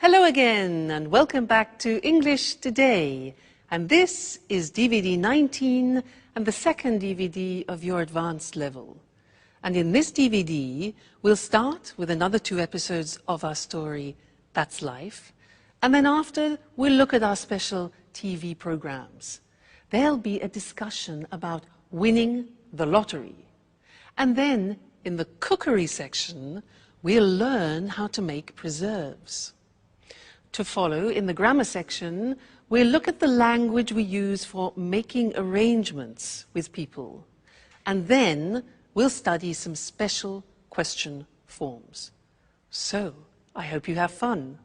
Hello again and welcome back to English Today. And this is DVD 19 and the second DVD of your advanced level. And in this DVD, we'll start with another 2 episodes of our story, That's Life. And then after, we'll look at our special TV programs. There'll be a discussion about winning the lottery. And then, in the cookery section, we'll learn how to make preserves. To follow, in the grammar section, we'll look at the language we use for making arrangements with people. And then we'll study some special question forms. So, I hope you have fun.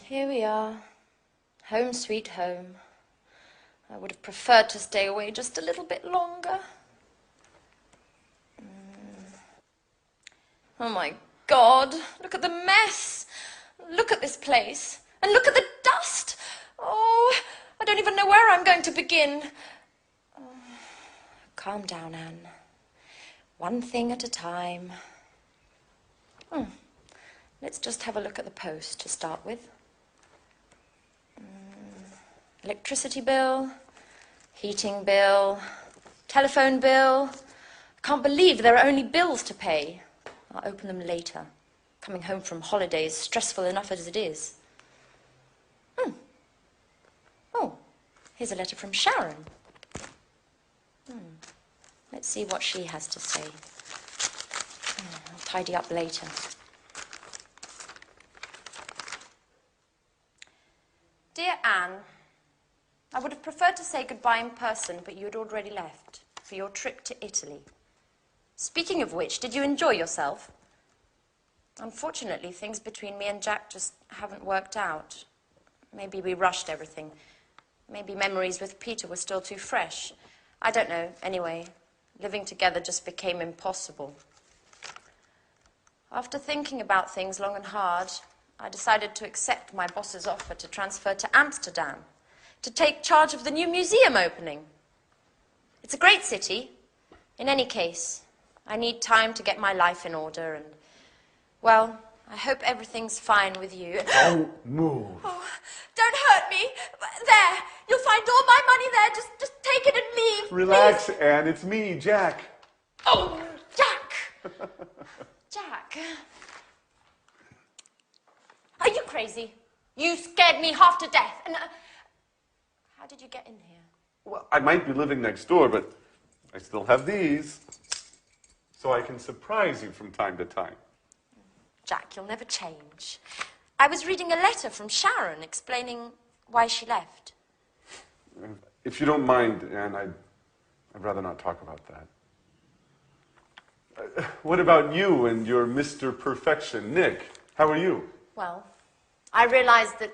Here we are, home sweet home. I would have preferred to stay away just a little bit longer. Oh my God, look at the mess. Look at this place. And look at the dust. Oh, I don't even know where I'm going to begin. Oh, calm down, Anne. One thing at a time. Let's just have a look at the post to start with. Electricity bill, heating bill, telephone bill. I can't believe there are only bills to pay. I'll open them later. Coming home from holidays, stressful enough as it is. Oh, here's a letter from Sharon. Let's see what she has to say. I'll tidy up later. Dear Anne, I would have preferred to say goodbye in person, but you had already left for your trip to Italy. Speaking of which, did you enjoy yourself? Unfortunately, things between me and Jack just haven't worked out. Maybe we rushed everything. Maybe memories with Peter were still too fresh. I don't know. Anyway, living together just became impossible. After thinking about things long and hard, I decided to accept my boss's offer to transfer to Amsterdam, to take charge of the new museum opening. It's a great city. In any case, I need time to get my life in order and, well, I hope everything's fine with you. Don't move. Oh, don't hurt me. There, you'll find all my money there. Just take it and leave. Relax, please. Anne. It's me, Jack. Oh, Jack. Jack. Are you crazy? You scared me half to death. And how did you get in here? Well, I might be living next door, but I still have these. So I can surprise you from time to time. Jack, you'll never change. I was reading a letter from Sharon explaining why she left. If you don't mind, Anne, I'd rather not talk about that. What about you and your Mr. Perfection, Nick? How are you? Well, I realized that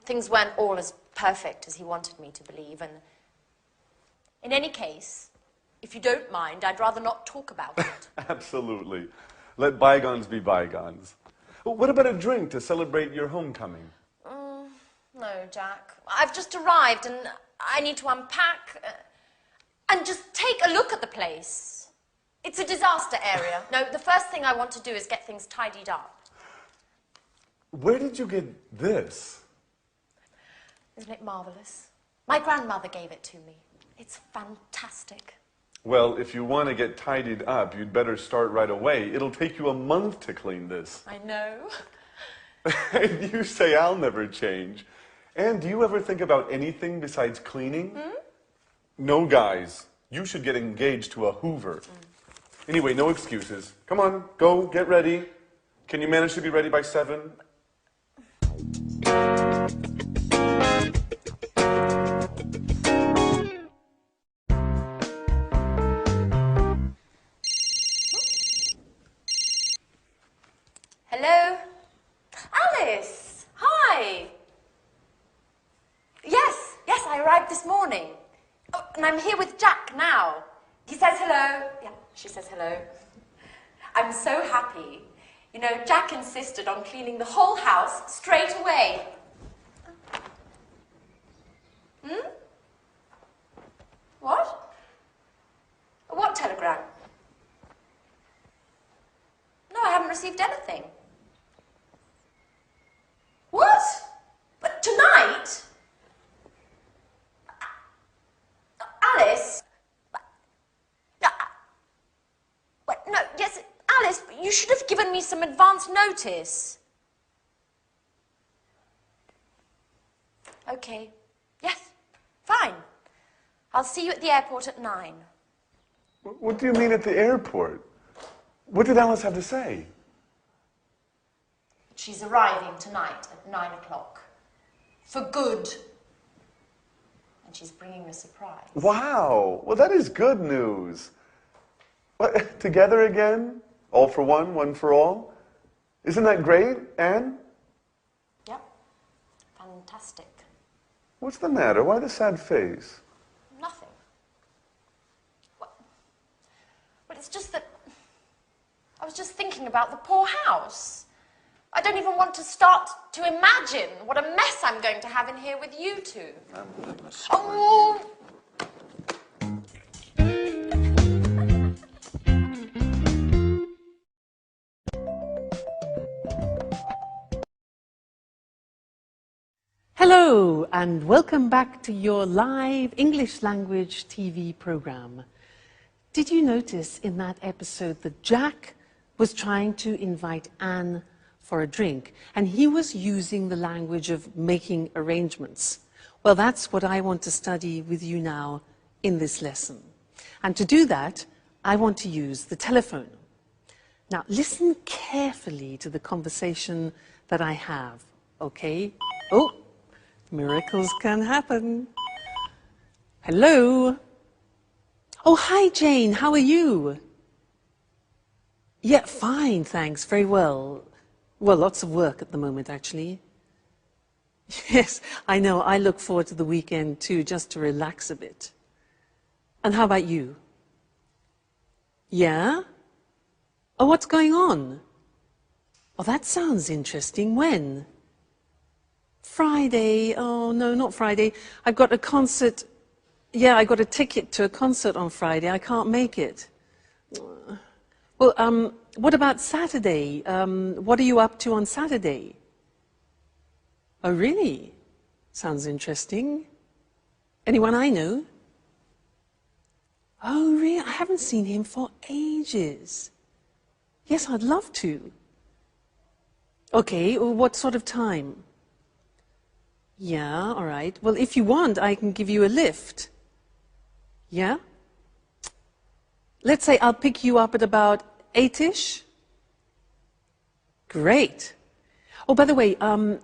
things weren't all as perfect as he wanted me to believe, and in any case, if you don't mind, I'd rather not talk about it. Absolutely. Let bygones be bygones. What about a drink to celebrate your homecoming? No, Jack. I've just arrived and I need to unpack and just take a look at the place. It's a disaster area. No, the first thing I want to do is get things tidied up. Where did you get this? Isn't it marvelous? My grandmother gave it to me. It's fantastic. Well, if you want to get tidied up, you'd better start right away. It'll take you a month to clean this. I know. And you say I'll never change. And do you ever think about anything besides cleaning? No, guys. You should get engaged to a Hoover. Anyway, no excuses. Come on, go, get ready. Can you manage to be ready by 7? Hello? Alice! Hi! Yeah, and I'm here with Jack now. He says hello. Yeah, she says hello. I'm so happy. You know, Jack insisted on cleaning the whole house straight away. Hmm? What? What telegram? No, I haven't received anything. What? But tonight? Alice? No, yes, Alice, but you should have given me some advance notice. Okay. Yes, fine. I'll see you at the airport at 9. What do you mean at the airport? What did Alice have to say? She's arriving tonight at 9 o'clock. For good. And she's bringing a surprise. Wow. Well, that is good news. What, together again? All for one for all? Isn't that great, Anne? Yep. Fantastic. What's the matter? Why the sad face? Nothing. Well, it's just that I was just thinking about the poor house. I don't even want to start to imagine what a mess I'm going to have in here with you two. Oh! Hello, and welcome back to your live English language TV program. Did you notice in that episode that Jack was trying to invite Anne for a drink, and he was using the language of making arrangements? Well, that's what I want to study with you now in this lesson. And to do that, I want to use the telephone. Now, listen carefully to the conversation that I have, okay? Oh, miracles can happen. Hello? Oh, hi, Jane. How are you? Yeah, fine, thanks. Very well. Well, lots of work at the moment, actually. Yes, I know. I look forward to the weekend, too, just to relax a bit. And how about you? Yeah? Oh, what's going on? Oh, that sounds interesting. When? Friday. Oh, no, not Friday. I've got a concert. Yeah, I got a ticket to a concert on Friday. I can't make it. Well, what about Saturday? What are you up to on Saturday? Oh, really? Sounds interesting. Anyone I know? Oh, really? I haven't seen him for ages. Yes, I'd love to. Okay, well, what sort of time? Yeah, all right. Well, if you want, I can give you a lift. Yeah? Let's say I'll pick you up at about 8-ish. Great. Oh, by the way,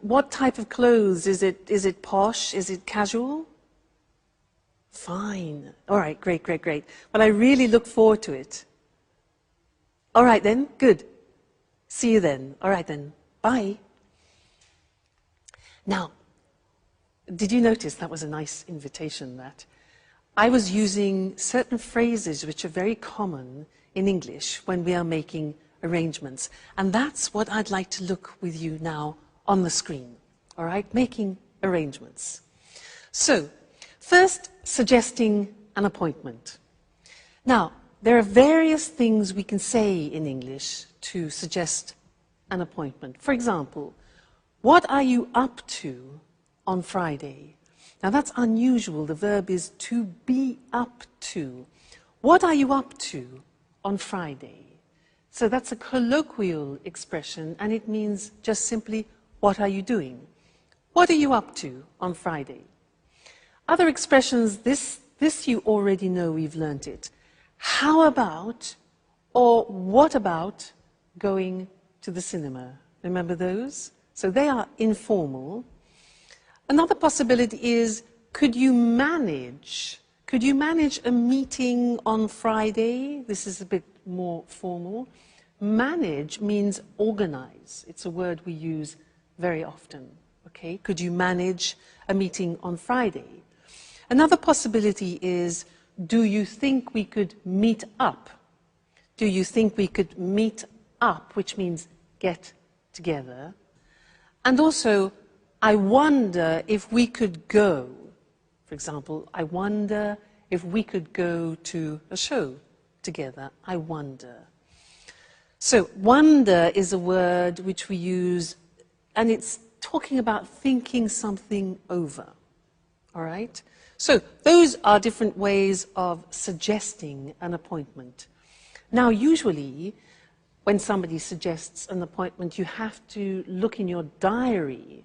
what type of clothes? Is it posh? Is it casual? Fine. All right, great, great, great. Well, I really look forward to it. All right then, good. See you then. All right then. Bye. Now, did you notice that was a nice invitation, that? I was using certain phrases which are very common in English when we are making arrangements. And that's what I'd like to look with you now on the screen. All right? Making arrangements. So, first, suggesting an appointment. Now, there are various things we can say in English to suggest an appointment. For example, what are you up to on Friday? Now that's unusual. The verb is to be up to. What are you up to on Friday? So that's a colloquial expression, and it means just simply, what are you doing? What are you up to on Friday? Other expressions, this you already know, we've learnt it. How about, or what about going to the cinema? Remember those? So they are informal. Another possibility is, could you manage a meeting on Friday? This is a bit more formal. Manage means organize. It's a word we use very often. Okay? Could you manage a meeting on Friday? Another possibility is, do you think we could meet up? Do you think we could meet up, which means get together? And also, I wonder if we could go. For example, I wonder if we could go to a show together. I wonder. So, wonder is a word which we use, and it's talking about thinking something over. All right? So, those are different ways of suggesting an appointment. Now, usually, when somebody suggests an appointment, you have to look in your diary.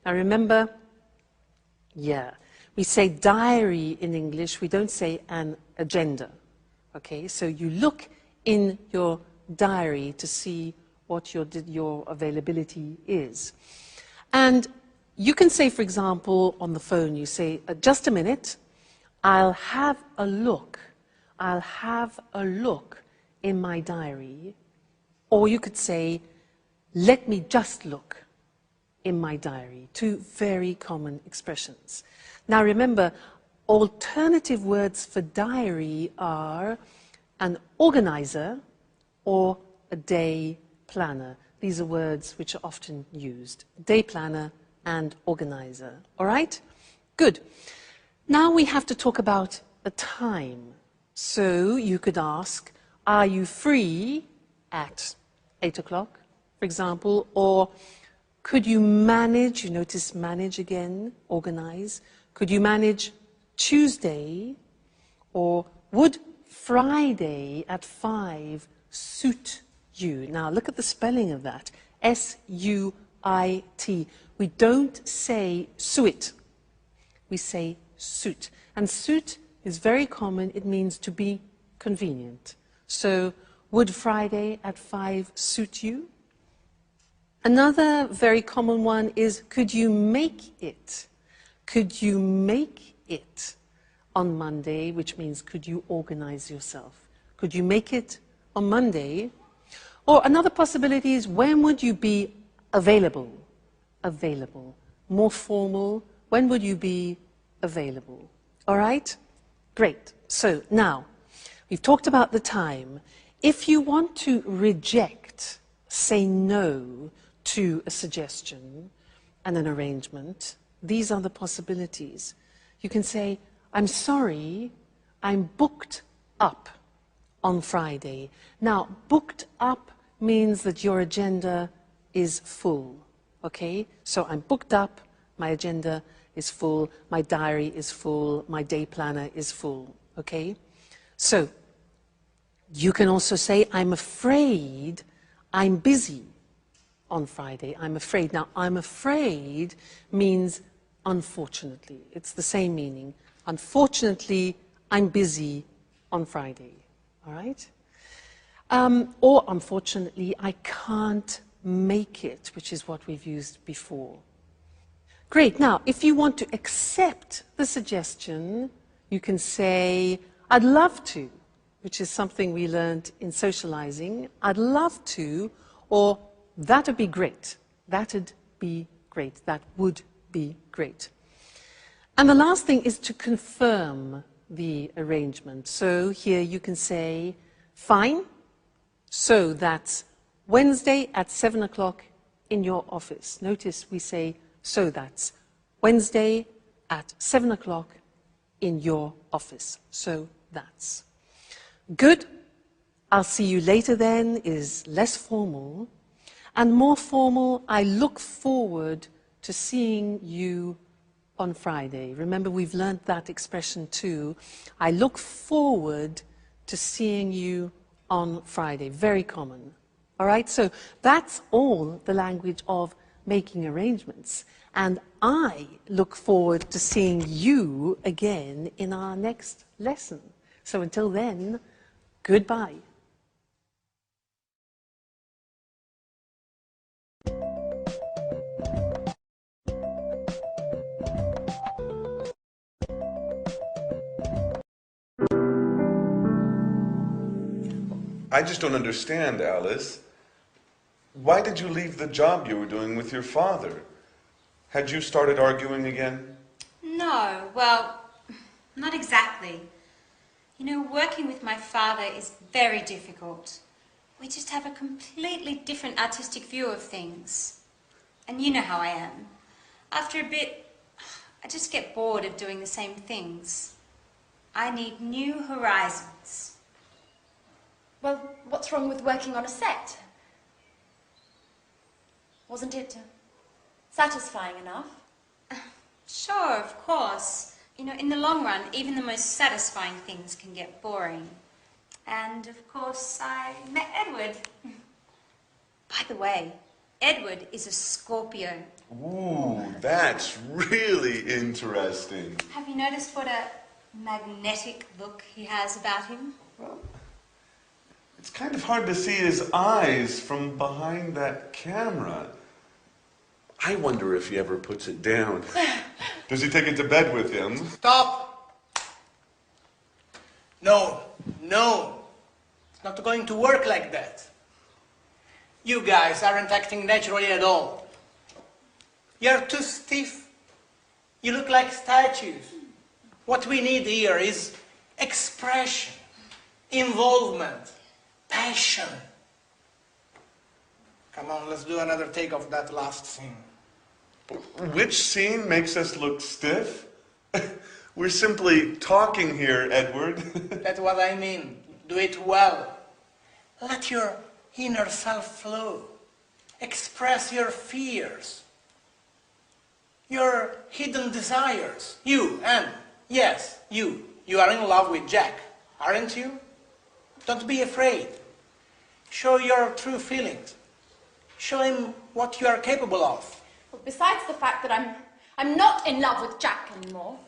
Now, remember, we say diary in English, we don't say an agenda. Okay, so you look in your diary to see what your availability is. And you can say, for example, on the phone, you say, just a minute, I'll have a look. I'll have a look in my diary. Or you could say, let me just look in my diary. Two very common expressions. Now remember, alternative words for diary are an organizer or a day planner. These are words which are often used. Day planner and organizer. All right? Good. Now we have to talk about a time. So you could ask, are you free at 8 o'clock, for example? Or could you manage, you notice manage again, organize. Could you manage Tuesday? Or would Friday at 5 suit you? Now look at the spelling of that. S-U-I-T. We don't say suit. We say suit. And suit is very common. It means to be convenient. So would Friday at 5 suit you? Another very common one is, could you make it? Could you make it on Monday, which means could you organize yourself? Could you make it on Monday? Or another possibility is, when would you be available? Available. More formal, when would you be available? All right? Great. So now, we've talked about the time. If you want to reject, say no to a suggestion and an arrangement, these are the possibilities. You can say, I'm sorry, I'm booked up on Friday. Now, booked up means that your agenda is full, okay? So I'm booked up, my agenda is full, my diary is full, my day planner is full, okay? So, you can also say, I'm afraid I'm busy on Friday. I'm afraid. Now, I'm afraid means unfortunately. It's the same meaning. Unfortunately, I'm busy on Friday. All right? Or unfortunately, I can't make it, which is what we've used before. Great. Now, if you want to accept the suggestion, you can say, I'd love to, which is something we learned in socializing. I'd love to, or that'd be great. That'd be great. That would be great. And the last thing is to confirm the arrangement. So here you can say, fine, so that's Wednesday at 7 o'clock in your office. Notice we say, so that's Wednesday at 7 o'clock in your office. So that's. Good. I'll see you later then is less formal. And more formal, I look forward to seeing you on Friday. Remember, we've learned that expression too. I look forward to seeing you on Friday. Very common. All right, so that's all the language of making arrangements. And I look forward to seeing you again in our next lesson. So until then, goodbye. I just don't understand, Alice. Why did you leave the job you were doing with your father? Had you started arguing again? No, well, Not exactly. You know, working with my father is very difficult. We just have a completely different artistic view of things. And you know how I am. After a bit, I just get bored of doing the same things. I need new horizons. Well, what's wrong with working on a set? Wasn't it satisfying enough? Sure, of course. You know, in the long run, even the most satisfying things can get boring. And, of course, I met Edward. By the way, Edward is a Scorpio. Ooh, that's really interesting. Have you noticed what a magnetic look he has about him? Well, it's kind of hard to see his eyes from behind that camera. I wonder if he ever puts it down. Does he take it to bed with him? Stop! No, no. It's not going to work like that. You guys aren't acting naturally at all. You're too stiff. You look like statues. What we need here is expression, involvement, passion. Come on, let's do another take of that last scene. Which scene makes us look stiff? We're simply talking here, Edward. That's what I mean. Do it well. Let your inner self flow. Express your fears, your hidden desires. You, and yes, you are in love with Jack, aren't you? Don't be afraid. Show your true feelings. Show him what you are capable of. Well, besides the fact that I'm not in love with Jack anymore.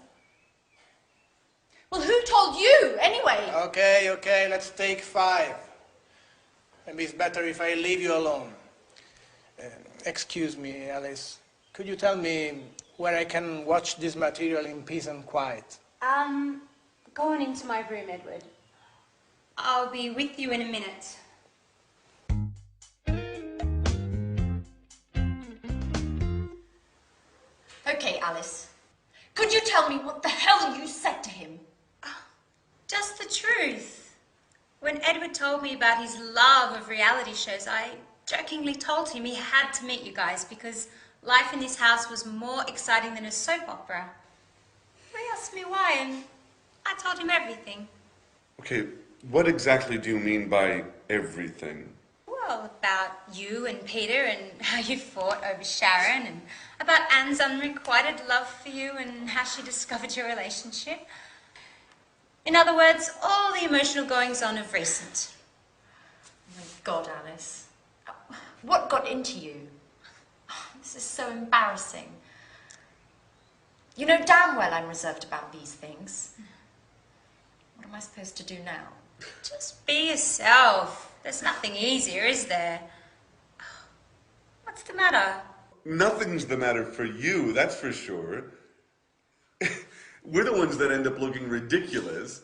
Well, who told you, anyway? Okay, let's take 5. Maybe it's better if I leave you alone. Excuse me, Alice. Could you tell me where I can watch this material in peace and quiet? Go on into my room, Edward. I'll be with you in a minute. Okay, Alice. Could you tell me what the hell you said to him? Just the truth. When Edward told me about his love of reality shows, I jokingly told him he had to meet you guys because life in this house was more exciting than a soap opera. He asked me why, and I told him everything. Okay, what exactly do you mean by everything? Well, about you and Peter and how you fought over Sharon, and about Anne's unrequited love for you and how she discovered your relationship. In other words, all the emotional goings-on of recent. Oh my God, Alice. What got into you? This is so embarrassing. You know damn well I'm reserved about these things. What am I supposed to do now? Just be yourself. There's nothing easier, is there? What's the matter? Nothing's the matter for you, that's for sure. We're the ones that end up looking ridiculous.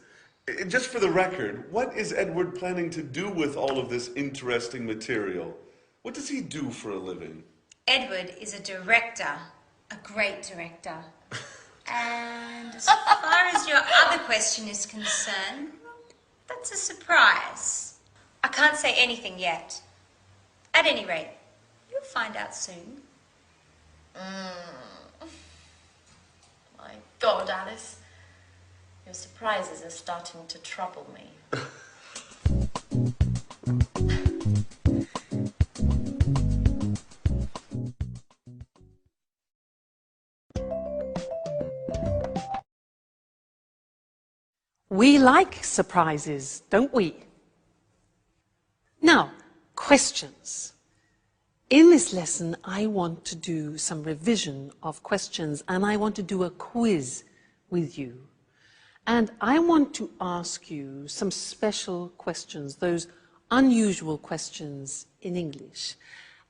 Just for the record, what is Edward planning to do with all of this interesting material? What does he do for a living? Edward is a director, a great director. And as far as your other question is concerned, that's a surprise. I can't say anything yet. At any rate, you'll find out soon. My God, Alice. Your surprises are starting to trouble me. We like surprises, don't we? Now, questions. In this lesson, I want to do some revision of questions, and I want to do a quiz with you. And I want to ask you some special questions, those unusual questions in English.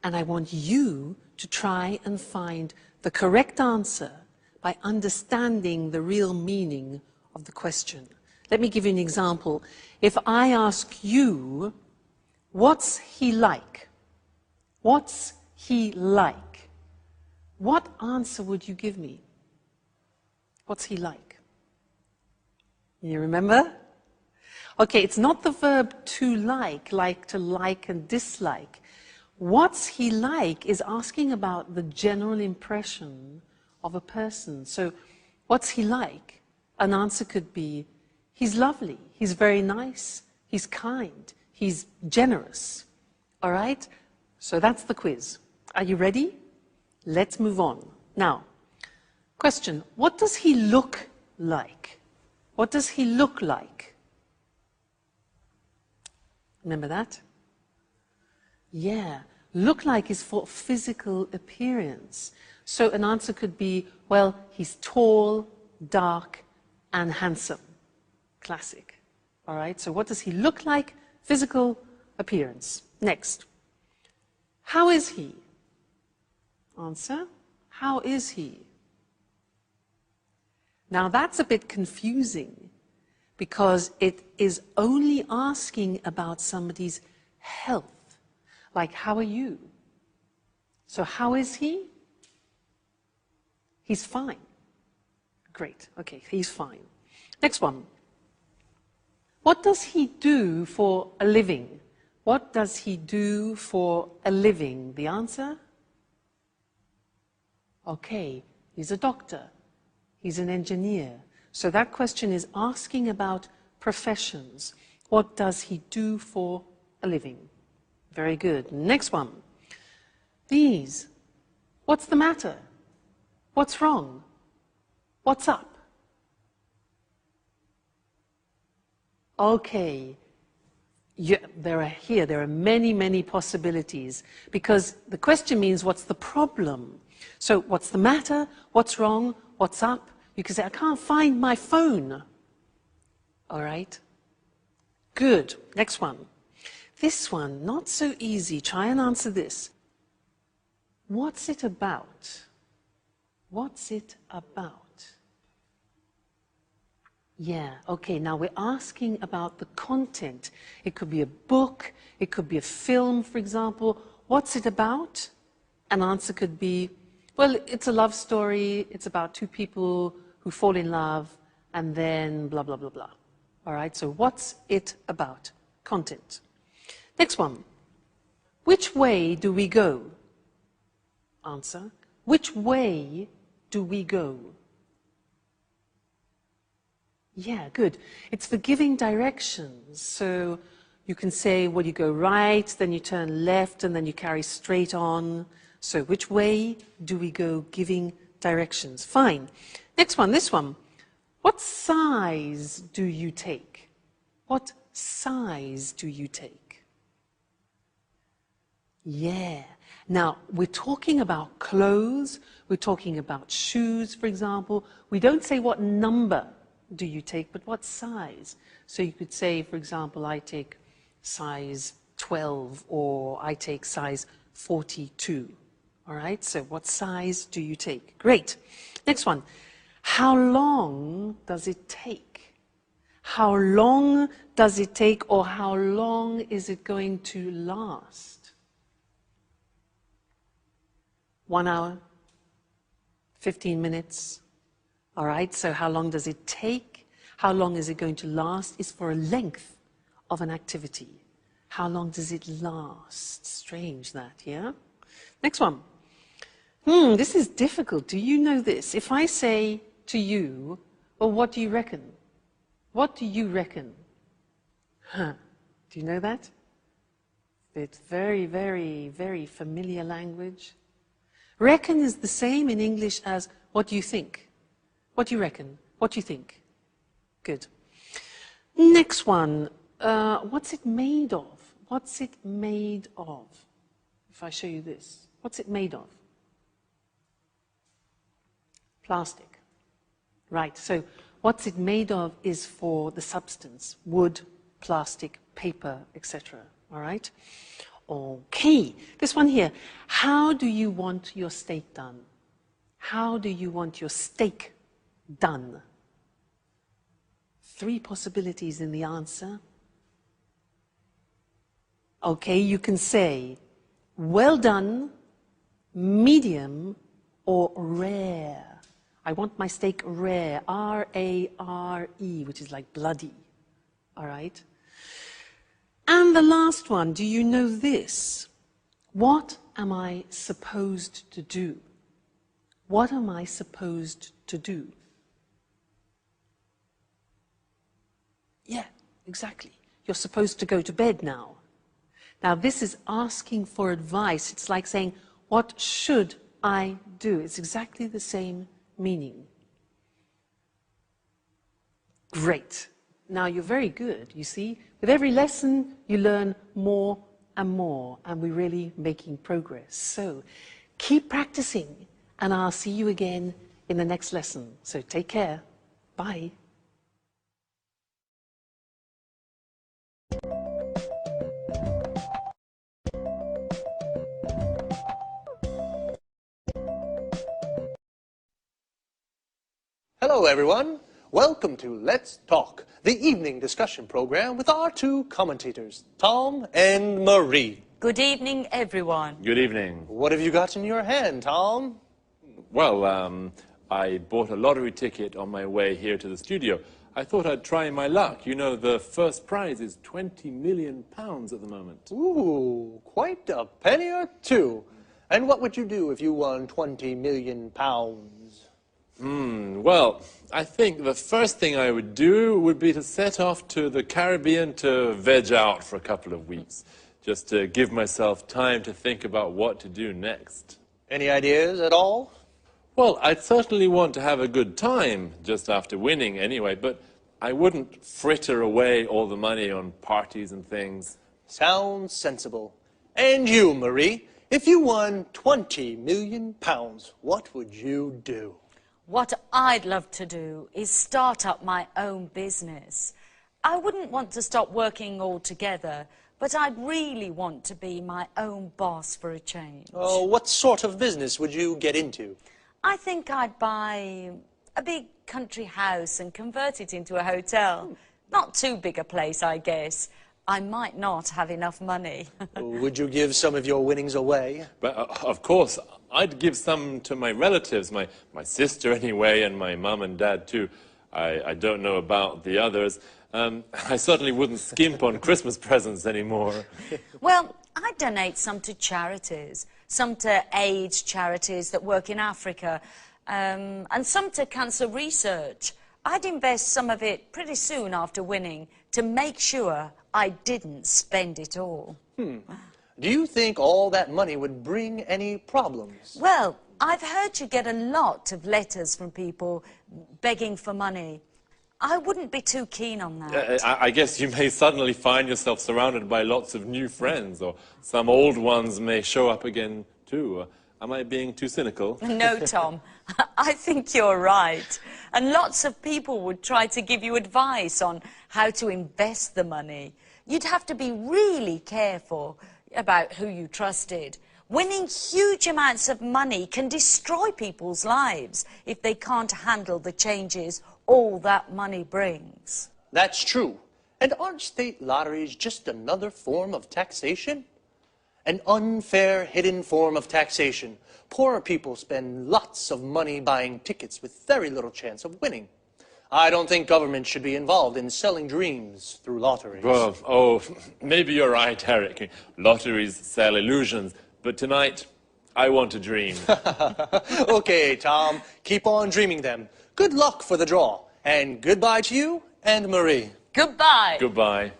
And I want you to try and find the correct answer by understanding the real meaning of the question. Let me give you an example. If I ask you, what's he like? What's he like? What answer would you give me? What's he like? You remember? Okay, it's not the verb to like to like and dislike. What's he like is asking about the general impression of a person. So, what's he like? An answer could be, he's lovely, he's very nice, he's kind, he's generous. All right? So that's the quiz. Are you ready? Let's move on. Now, question, what does he look like? What does he look like? Remember that? Yeah, look like is for physical appearance. So an answer could be, well, he's tall, dark, and handsome. Classic. All right, so what does he look like? Physical appearance. Next. How is he? Answer, how is he? Now that's a bit confusing because it is only asking about somebody's health. Like, how are you? So how is he? He's fine. Great, okay, he's fine. Next one. What does he do for a living? What does he do for a living? The answer? Okay, he's a doctor. He's an engineer. So that question is asking about professions. What does he do for a living? Very good. Next one. These. What's the matter? What's wrong? What's up? Okay. Yeah, there are many, many possibilities because the question means what's the problem? So what's the matter? What's wrong? What's up? You can say, I can't find my phone. All right. Good. Next one. This one, not so easy. Try and answer this. What's it about? What's it about? Yeah, okay, now we're asking about the content. It could be a book, it could be a film, for example. What's it about? An answer could be, well, it's a love story, it's about two people who fall in love, and then blah, blah, blah, blah. All right, so what's it about? Content. Next one. Which way do we go? Answer. Which way do we go? Yeah, good. It's for giving directions. So you can say, well, you go right, then you turn left, and then you carry straight on. So which way do we go? Giving directions. Fine. Next one, this one. What size do you take? What size do you take? Yeah. Now, we're talking about clothes. We're talking about shoes, for example. We don't say what number do you take, but what size? So you could say, for example, I take size 12 or I take size 42. All right, so what size do you take? Great. Next one. How long does it take? How long does it take, or how long is it going to last? 1 hour? 15 minutes? All right, so how long does it take? How long is it going to last? Is for a length of an activity. How long does it last? Strange that, yeah? Next one. This is difficult. Do you know this? If I say to you, well, what do you reckon? What do you reckon? Do you know that? It's very, very, very familiar language. Reckon is the same in English as what do you think? What do you reckon? What do you think? Good. Next one. What's it made of? What's it made of? If I show you this, what's it made of? Plastic. Right, so what's it made of is for the substance. Wood, plastic, paper, etc. All right? Okay, this one here. How do you want your steak done? How do you want your steak done? 3 possibilities in the answer. Okay, you can say well done, medium, or rare. I want my steak rare, R-A-R-E, which is like bloody, all right? And the last one, do you know this? What am I supposed to do? What am I supposed to do? Yeah, exactly. You're supposed to go to bed now. Now, this is asking for advice. It's like saying, what should I do? It's exactly the same meaning. Great. Now, you're very good, you see. With every lesson, you learn more and more, and we're really making progress. So, keep practicing, and I'll see you again in the next lesson. So, take care. Bye. Hello, everyone. Welcome to Let's Talk, the evening discussion program with our two commentators, Tom and Marie. Good evening, everyone. Good evening. What have you got in your hand, Tom? Well, I bought a lottery ticket on my way here to the studio. I thought I'd try my luck. You know, the first prize is £20 million at the moment. Ooh, quite a penny or two. And what would you do if you won £20 million? Well, I think the first thing I would do would be to set off to the Caribbean to veg out for a couple of weeks, just to give myself time to think about what to do next. Any ideas at all? Well, I'd certainly want to have a good time just after winning anyway, but I wouldn't fritter away all the money on parties and things. Sounds sensible. And you, Marie, if you won £20 million, what would you do? What I'd love to do is start up my own business. I wouldn't want to stop working altogether, but I'd really want to be my own boss for a change. Oh, what sort of business would you get into? I think I'd buy a big country house and convert it into a hotel. Not too big a place, I guess. I might not have enough money. Would you give some of your winnings away? But, of course, I'd give some to my relatives, my sister anyway, and my mum and dad too. I don't know about the others. I certainly wouldn't skimp on Christmas presents anymore. Well, I'd donate some to charities, some to AIDS charities that work in Africa, and some to cancer research. I'd invest some of it pretty soon after winning to make sure I didn't spend it all. Do you think all that money would bring any problems? Well, I've heard you get a lot of letters from people begging for money. I wouldn't be too keen on that. I guess you may suddenly find yourself surrounded by lots of new friends, or some old ones may show up again too. Am I being too cynical? No, Tom. I think you're right. And lots of people would try to give you advice on how to invest the money. You'd have to be really careful about who you trusted. Winning huge amounts of money can destroy people's lives if they can't handle the changes all that money brings. That's true. And aren't state lotteries just another form of taxation? An unfair, hidden form of taxation. Poor people spend lots of money buying tickets with very little chance of winning. I don't think government should be involved in selling dreams through lotteries. Well, maybe you're right, Eric. Lotteries sell illusions, but tonight, I want a dream. Okay, Tom, keep on dreaming them. Good luck for the draw, and goodbye to you and Marie. Goodbye. Goodbye.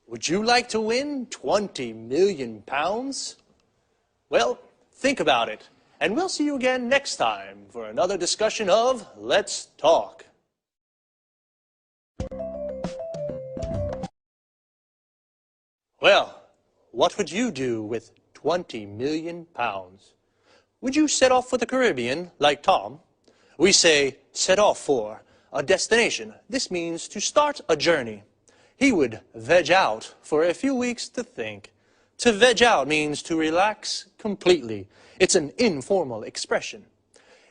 Would you like to win £20 million? Well, think about it, and we'll see you again next time for another discussion of Let's Talk. Well, what would you do with £20 million? Would you set off for the Caribbean, like Tom? We say set off for a destination. This means to start a journey. He would veg out for a few weeks to think. To veg out means to relax completely. It's an informal expression.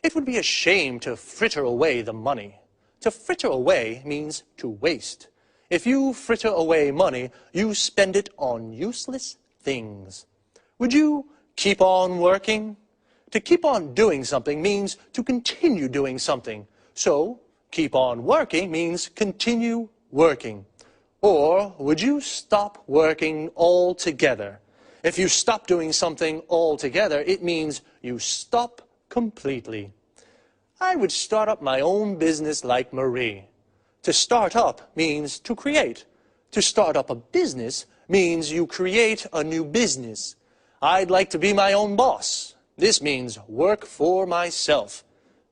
It would be a shame to fritter away the money. To fritter away means to waste. If you fritter away money, you spend it on useless things. Would you keep on working? To keep on doing something means to continue doing something. So, keep on working means continue working. Or would you stop working altogether? If you stop doing something altogether, it means you stop completely. I would start up my own business like Marie. To start up means to create. To start up a business means you create a new business. I'd like to be my own boss. This means work for myself.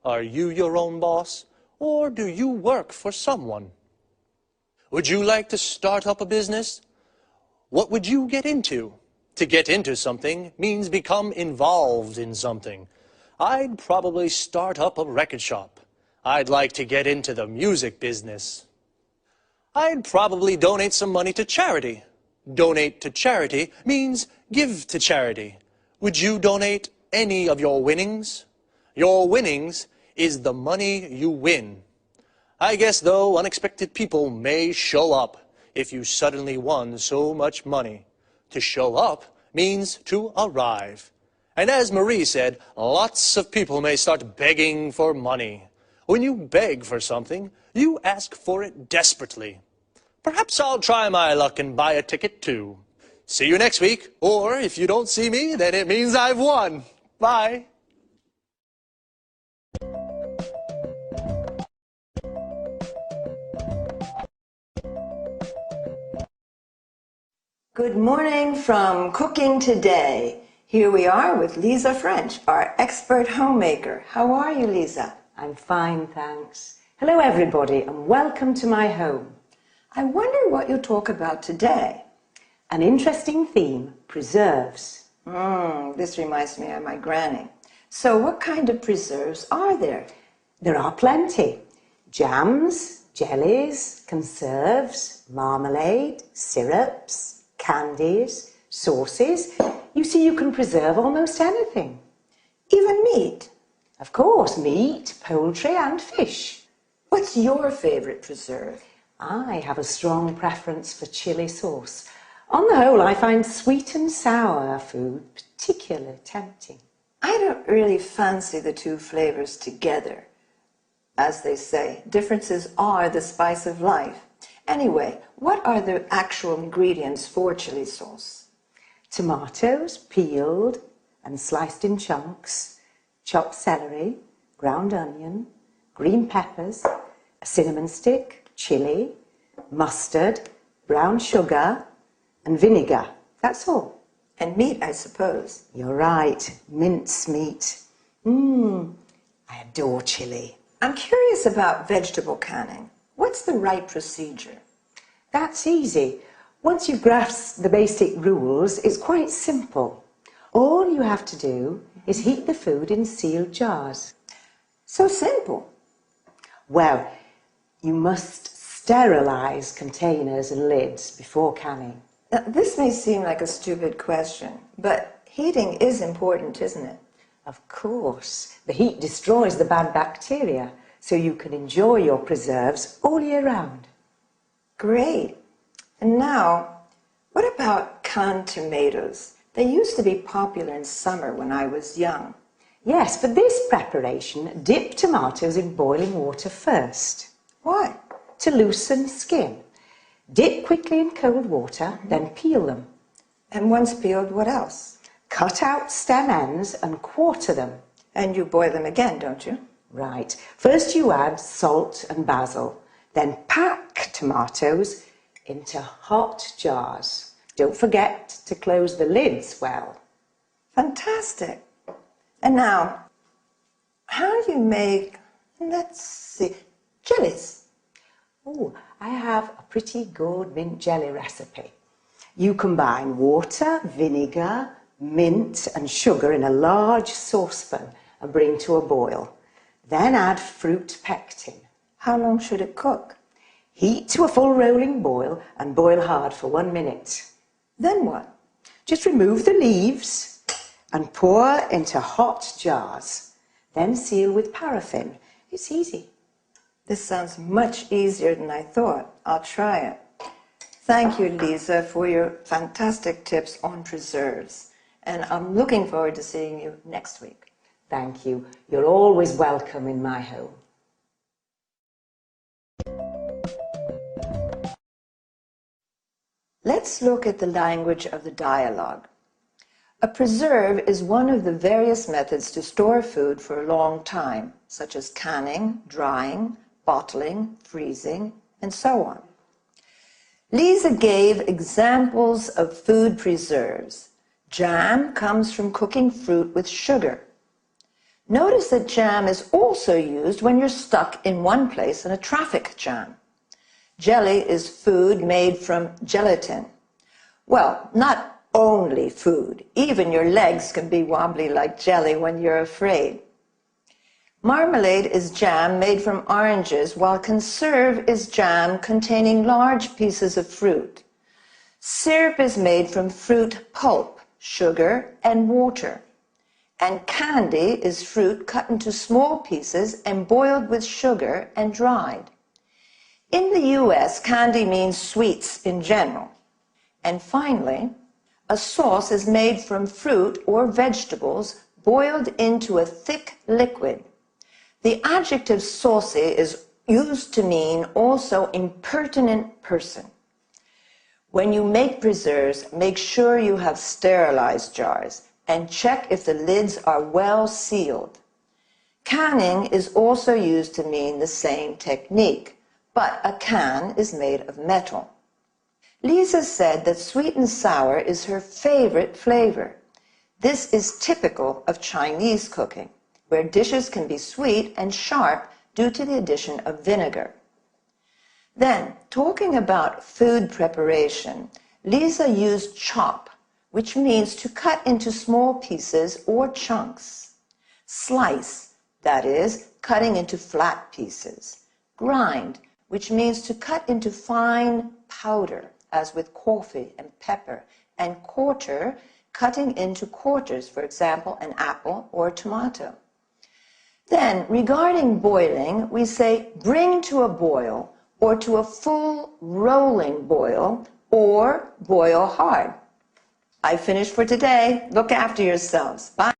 Are you your own boss, or do you work for someone? Would you like to start up a business? What would you get into? To get into something means become involved in something. I'd probably start up a record shop. I'd like to get into the music business. I'd probably donate some money to charity. Donate to charity means give to charity. Would you donate any of your winnings? Your winnings is the money you win. I guess, though, unexpected people may show up if you suddenly won so much money. To show up means to arrive. And as Marie said, lots of people may start begging for money. When you beg for something, you ask for it desperately. Perhaps I'll try my luck and buy a ticket too. See you next week, or if you don't see me, then it means I've won. Bye. Good morning from Cooking Today. Here we are with Lisa French, our expert homemaker. How are you, Lisa? I'm fine, thanks. Hello, everybody, and welcome to my home. I wonder what you'll talk about today. An interesting theme, preserves. This reminds me of my granny. So what kind of preserves are there? There are plenty. Jams, jellies, conserves, marmalade, syrups, candies, sauces. You see, you can preserve almost anything. Even meat? Of course, meat, poultry and fish. What's your favorite preserve? I have a strong preference for chili sauce. On the whole, I find sweet and sour food particularly tempting. I don't really fancy the two flavors together. As they say, differences are the spice of life. Anyway, what are the actual ingredients for chili sauce? Tomatoes, peeled and sliced in chunks, chopped celery, ground onion, green peppers, a cinnamon stick, chili, mustard, brown sugar, and vinegar. That's all. And meat, I suppose. You're right, mince meat. I adore chili. I'm curious about vegetable canning. What's the right procedure? That's easy. Once you've grasped the basic rules, it's quite simple. All you have to do is heat the food in sealed jars. So simple. Well, you must sterilize containers and lids before canning. Now, this may seem like a stupid question, but heating is important, isn't it? Of course. The heat destroys the bad bacteria, so you can enjoy your preserves all year round. Great. And now, what about canned tomatoes? They used to be popular in summer when I was young. Yes, for this preparation, dip tomatoes in boiling water first. Why? To loosen skin. Dip quickly in cold water, then peel them. And once peeled, what else? Cut out stem ends and quarter them. And you boil them again, don't you? Right. First you add salt and basil, then pack tomatoes into hot jars. Don't forget to close the lids well. Fantastic. And now, how do you make, let's see, jellies? Oh, I have a pretty good mint jelly recipe. You combine water, vinegar, mint and sugar in a large saucepan and bring to a boil. Then add fruit pectin. How long should it cook? Heat to a full rolling boil and boil hard for 1 minute. Then what? Just remove the leaves and pour into hot jars. Then seal with paraffin. It's easy. This sounds much easier than I thought. I'll try it. Thank you, Lisa, for your fantastic tips on preserves. And I'm looking forward to seeing you next week. Thank you. You're always welcome in my home. Let's look at the language of the dialogue. A preserve is one of the various methods to store food for a long time, such as canning, drying, bottling, freezing, and so on. Lisa gave examples of food preserves. Jam comes from cooking fruit with sugar. Notice that jam is also used when you're stuck in one place in a traffic jam. Jelly is food made from gelatin. Well, not only food. Even your legs can be wobbly like jelly when you're afraid. Marmalade is jam made from oranges, while conserve is jam containing large pieces of fruit. Syrup is made from fruit pulp, sugar, and water. And candy is fruit cut into small pieces and boiled with sugar and dried. In the US, candy means sweets in general. And finally, a sauce is made from fruit or vegetables boiled into a thick liquid. The adjective saucy is used to mean also impertinent person. When you make preserves, make sure you have sterilized jars and check if the lids are well sealed. Canning is also used to mean the same technique, but a can is made of metal. Lisa said that sweet and sour is her favorite flavor. This is typical of Chinese cooking, where dishes can be sweet and sharp due to the addition of vinegar. Then, talking about food preparation, Lisa used chop, which means to cut into small pieces or chunks. Slice, that is, cutting into flat pieces. Grind, which means to cut into fine powder, as with coffee and pepper, and quarter, cutting into quarters, for example, an apple or a tomato. Then, regarding boiling, we say bring to a boil, or to a full rolling boil, or boil hard. I finished for today. Look after yourselves. Bye.